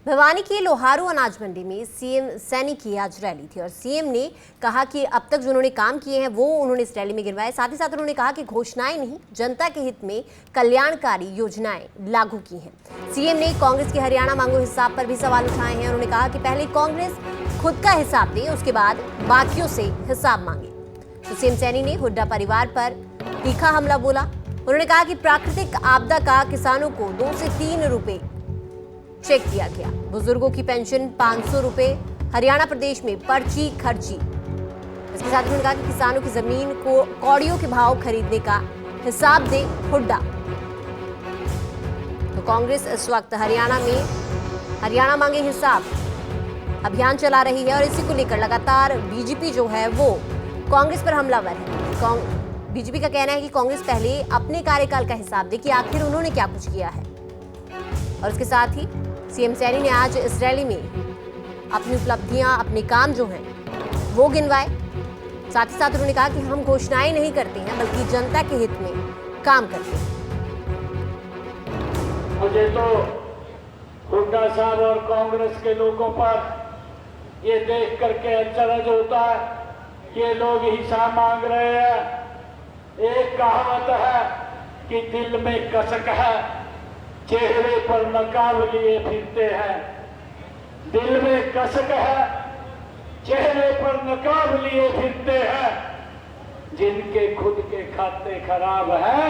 भिवानी की लोहारू अनाज मंडी में सीएम सैनी की आज रैली थी और सीएम ने कहा कि अब तक जो उन्होंने काम किए हैं वो उन्होंने इस रैली में गिनवाए। साथ ही साथ उन्होंने कहा कि घोषणाएं नहीं, जनता के हित में कल्याणकारी योजनाएं लागू की हैं। सीएम ने कांग्रेस के हरियाणा मांगो हिसाब पर भी सवाल उठाए हैं। उन्होंने कहा कि पहले कांग्रेस खुद का हिसाब दे, उसके बाद बाकियों से हिसाब मांगे। तो सीएम सैनी ने हुड्डा परिवार पर तीखा हमला बोला। उन्होंने कहा कि प्राकृतिक आपदा का किसानों को 2 से 3 रुपए चेक दिया गया, बुजुर्गों की पेंशन 500 रुपए, हरियाणा प्रदेश में पर्ची खर्ची। इसके साथ उन्होंने कहा कि किसानों की जमीन को कौड़ियों के भाव खरीदने का हिसाब दे हुड्डा। तो कांग्रेस इस वक्त हरियाणा मांगे हिसाब अभियान चला रही है और इसी को लेकर लगातार बीजेपी जो है वो कांग्रेस पर हमलावर है। बीजेपी का कहना है कि कांग्रेस पहले अपने कार्यकाल का हिसाब दे कि आखिर उन्होंने क्या कुछ किया है। और इसके साथ ही सीएम सैनी ने आज इस रैली में अपनी उपलब्धियां, अपने काम जो हैं वो गिनवाए। साथ ही साथ उन्होंने कहा कि हम घोषणाएं नहीं करते हैं बल्कि जनता के हित में काम करते हैं। मुझे तो हुड्डा साहब और कांग्रेस के लोगों पर ये देख करके अचरज होता है कि ये लोग हिसाब मांग रहे हैं। एक कहावत है कि दिल में कसक है, चेहरे पर नकाब लिए फिरते हैं। दिल में कसक है, चेहरे पर नकाब लिए फिरते हैं। जिनके खुद के खाते खराब हैं,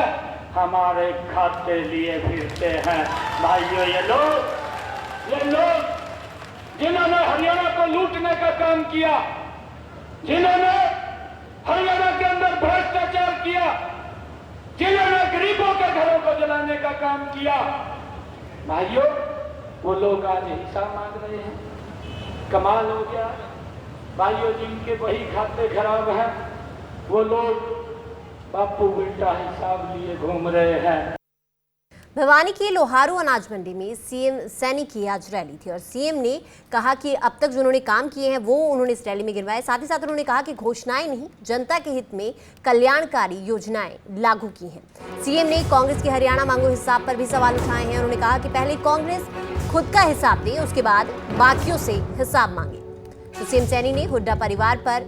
हमारे खाते लिए फिरते हैं। भाइयों, ये लोग जिन्होंने हरियाणा को लूटने का काम किया, जिन्होंने हरियाणा के अंदर भ्रष्टाचार किया, जिन्होंने गरीबों के घरों को जलाने का काम किया, भाइयों वो लोग आज हिसाब मांग रहे हैं। कमाल हो गया भाइयों, जिनके वही खाते खराब हैं वो लोग बापू उल्टा हिसाब लिए घूम रहे हैं। भिवानी की लोहारू अनाज मंडी में सीएम सैनी की आज रैली थी और सीएम ने कहा कि अब तक जो उन्होंने काम किए हैं वो उन्होंने इस रैली में गिनवाए। साथ ही साथ उन्होंने कहा कि घोषणाएं नहीं, जनता के हित में कल्याणकारी योजनाएं लागू की हैं। सीएम ने कांग्रेस के हरियाणा मांगो हिसाब पर भी सवाल उठाए हैं। उन्होंने कहा कि पहले कांग्रेस खुद का हिसाब दे, उसके बाद बाकियों से हिसाब मांगे। तो सीएम सैनी ने हुड्डा परिवार पर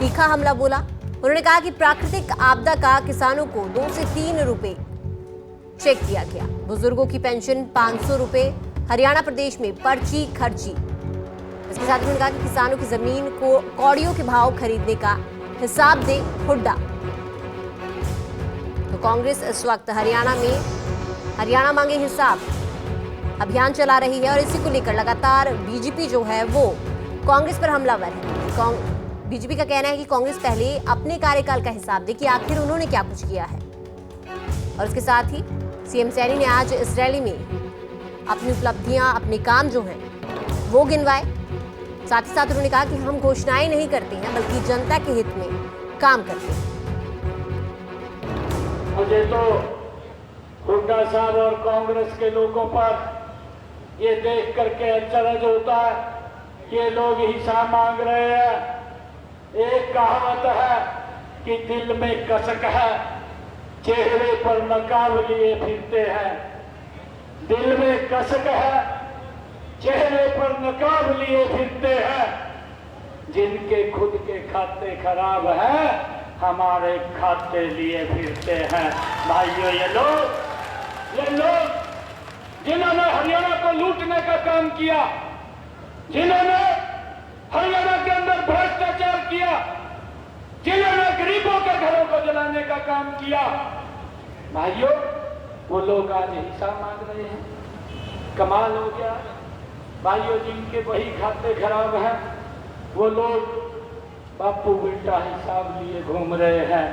तीखा हमला बोला। उन्होंने कहा कि प्राकृतिक आपदा का किसानों को 2 से 3 रुपए चेक दिया गया, बुजुर्गों की पेंशन 500 रुपए, हरियाणा प्रदेश में पर्ची खर्ची। इसके साथ उन्होंने कहा कि किसानों की जमीन को कौड़ियों के भाव खरीदने का हिसाब दे हुड्डा। तो कांग्रेस इस वक्त हरियाणा मांगे हिसाब अभियान चला रही है और इसी को लेकर लगातार बीजेपी जो है वो कांग्रेस पर हमलावर है। बीजेपी का कहना है कि कांग्रेस पहले अपने कार्यकाल का हिसाब दे कि आखिर उन्होंने क्या कुछ किया है। और इसके साथ ही सीएम सैनी ने आज इस रैली में अपनी उपलब्धियां, अपने काम जो हैं वो गिनवाए। साथ ही साथ उन्होंने कहा कि हम घोषणाएं नहीं करते हैं बल्कि जनता के हित में काम करते हैं। मुझे तो हुड्डा साहब और कांग्रेस के लोगों पर ये देख करके अचरज होता है कि ये लोग हिसाब मांग रहे हैं। एक कहावत है कि दिल में कसक है, चेहरे पर नकाब लिए फिरते हैं। दिल में कसक है, चेहरे पर नकाब लिए फिरते हैं। जिनके खुद के खाते खराब हैं, हमारे खाते लिए फिरते हैं। भाइयों, ये लोग जिन्होंने हरियाणा को लूटने का काम किया, जिन्होंने हरियाणा के अंदर भ्रष्टाचार किया, जिन्होंने गरीबों के घरों को जलाने का काम किया, भाइयों वो लोग आज हिसाब मांग रहे हैं। कमाल हो गया भाइयों, जिनके वही खाते खराब हैं वो लोग बापू उल्टा हिसाब लिए घूम रहे हैं।